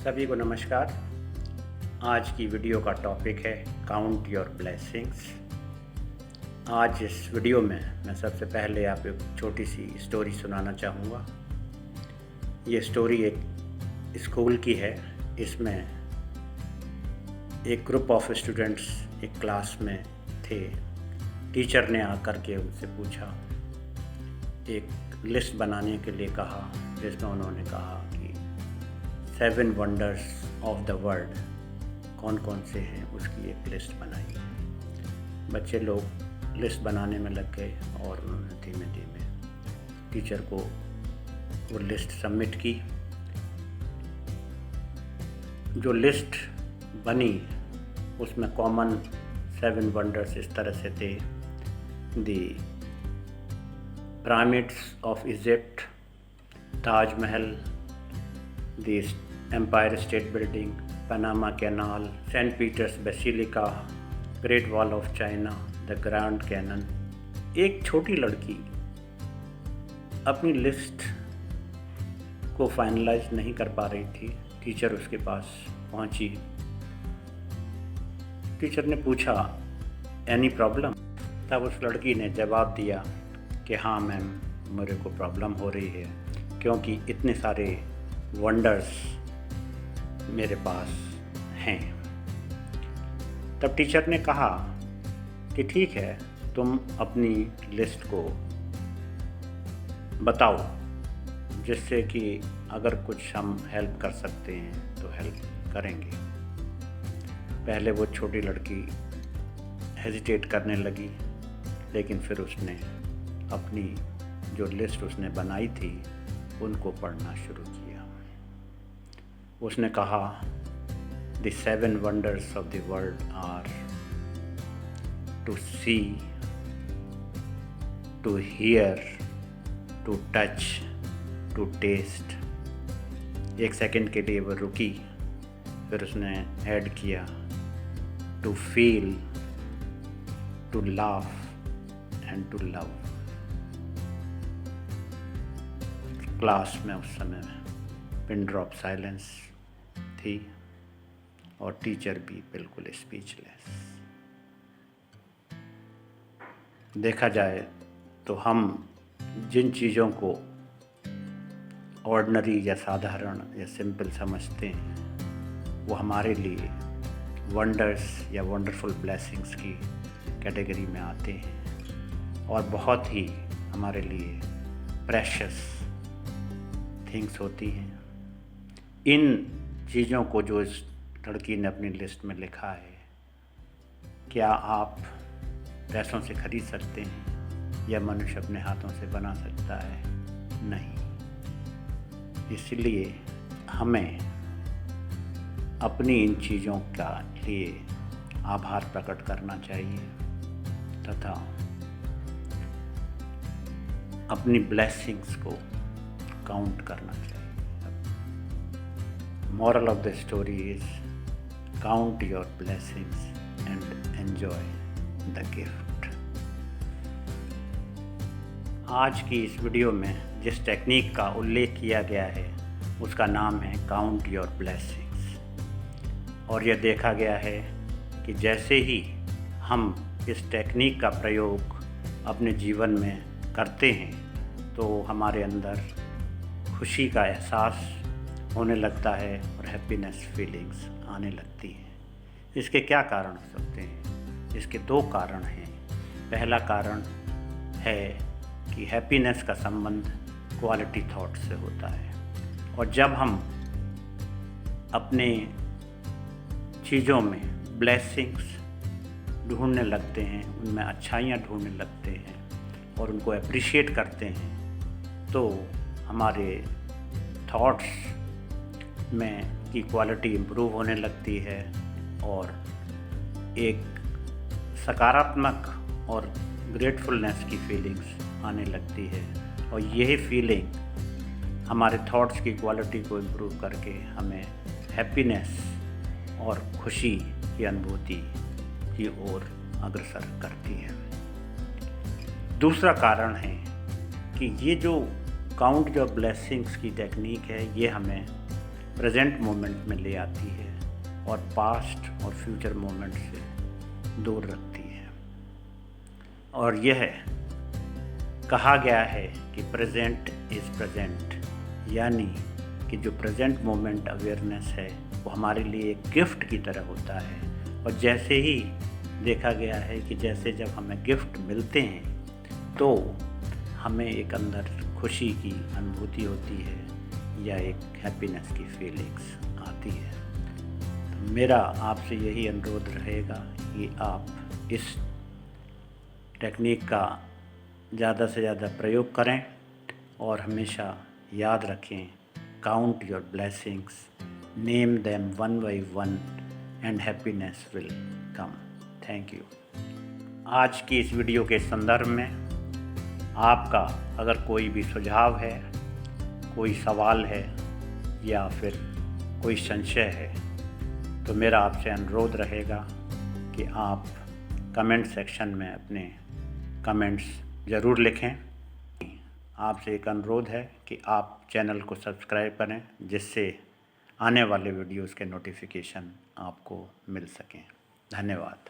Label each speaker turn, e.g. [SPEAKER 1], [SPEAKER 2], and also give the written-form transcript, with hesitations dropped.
[SPEAKER 1] सभी को नमस्कार। आज की वीडियो का टॉपिक है काउंट योर ब्लेसिंग्स। आज इस वीडियो में मैं सबसे पहले आप एक छोटी सी स्टोरी सुनाना चाहूँगा। ये स्टोरी एक स्कूल की है। इसमें एक ग्रुप ऑफ स्टूडेंट्स एक क्लास में थे। टीचर ने आकर के उनसे पूछा, एक लिस्ट बनाने के लिए कहा, जिसमें उन्होंने कहा कि 7 वंडर्स ऑफ द वर्ल्ड कौन कौन से हैं उसकी एक लिस्ट बनाई। बच्चे लोग लिस्ट बनाने में लग गए और उन्होंने धीमे धीमे टीचर को वो लिस्ट सबमिट की। जो लिस्ट बनी उसमें कॉमन 7 वंडर्स इस तरह से थे: the pyramids of Egypt, Taj Mahal, the Empire State Building, Panama Canal, Saint Peter's Basilica, Great Wall of China, the Grand Canyon. एक छोटी लड़की अपनी लिस्ट को फाइनलाइज नहीं कर पा रही थी। टीचर उसके पास पहुंची। टीचर ने पूछा, एनी प्रॉब्लम? तब उस लड़की ने जवाब दिया कि हाँ मैम, मेरे को प्रॉब्लम हो रही है क्योंकि इतने सारे वंडर्स मेरे पास हैं। तब टीचर ने कहा कि ठीक है, तुम अपनी लिस्ट को बताओ, जिससे कि अगर कुछ हम हेल्प कर सकते हैं तो हेल्प करेंगे। पहले वो छोटी लड़की हेजिटेट करने लगी, लेकिन फिर उसने अपनी जो लिस्ट उसने बनाई थी उनको पढ़ना शुरू किया। उसने कहा, the 7 wonders of the world are to see, to hear, to touch, to taste. 1 second के लिए वो रुकी, फिर उसने ऐड किया, to feel, to laugh and to love. Class में उस समय पिन ड्रॉप साइलेंस थी और टीचर भी बिल्कुल स्पीचलेस। देखा जाए तो हम जिन चीज़ों को ऑर्डिनरी या साधारण या सिंपल समझते हैं, वो हमारे लिए वंडर्स या वंडरफुल ब्लेसिंग्स की कैटेगरी में आते हैं और बहुत ही हमारे लिए प्रेशियस थिंग्स होती हैं। इन चीज़ों को जो इस लड़की ने अपनी लिस्ट में लिखा है, क्या आप पैसों से खरीद सकते हैं या मनुष्य अपने हाथों से बना सकता है? नहीं। इसलिए हमें अपनी इन चीज़ों का लिए आभार प्रकट करना चाहिए तथा अपनी ब्लेसिंग्स को काउंट करना चाहिए। Moral of the story is, count your blessings and enjoy the gift. आज की इस वीडियो में जिस टेक्निक का उल्लेख किया गया है उसका नाम है काउंट योर ब्लेसिंग्स। और यह देखा गया है कि जैसे ही हम इस टेक्निक का प्रयोग अपने जीवन में करते हैं तो हमारे अंदर खुशी का एहसास होने लगता है और हैप्पीनेस फीलिंग्स आने लगती हैं। इसके क्या कारण हो सकते हैं? इसके 2 कारण हैं। पहला कारण है कि हैप्पीनेस का संबंध क्वालिटी थॉट से होता है, और जब हम अपने चीज़ों में ब्लेसिंग्स ढूंढने लगते हैं, उनमें अच्छाइयाँ ढूंढने लगते हैं और उनको अप्रिशिएट करते हैं, तो हमारे थॉट्स में की क्वालिटी इम्प्रूव होने लगती है और एक सकारात्मक और ग्रेटफुलनेस की फीलिंग्स आने लगती है। और यही फीलिंग हमारे थॉट्स की क्वालिटी को इम्प्रूव करके हमें हैप्पीनेस और खुशी की अनुभूति की ओर अग्रसर करती है। दूसरा कारण है कि ये जो काउंट योर ब्लेसिंग्स की टेक्निक है, ये हमें प्रेजेंट मोमेंट में ले आती है और पास्ट और फ्यूचर मोमेंट से दूर रखती है। और यह कहा गया है कि प्रेजेंट इज़ प्रेजेंट, यानी कि जो प्रेजेंट मोमेंट अवेयरनेस है वो हमारे लिए एक गिफ्ट की तरह होता है। और जैसे ही देखा गया है कि जैसे जब हमें गिफ्ट मिलते हैं तो हमें एक अंदर खुशी की अनुभूति होती है या एक हैप्पीनेस की फीलिंग्स आती है। तो मेरा आपसे यही अनुरोध रहेगा कि आप इस टेक्निक का ज़्यादा से ज़्यादा प्रयोग करें और हमेशा याद रखें, count your blessings, name them one by one and happiness will come. Thank you. आज की इस वीडियो के संदर्भ में आपका अगर कोई भी सुझाव है, कोई सवाल है या फिर कोई संशय है तो मेरा आपसे अनुरोध रहेगा कि आप कमेंट सेक्शन में अपने कमेंट्स ज़रूर लिखें। आपसे एक अनुरोध है कि आप चैनल को सब्सक्राइब करें जिससे आने वाले वीडियोज़ के नोटिफिकेशन आपको मिल सकें। धन्यवाद।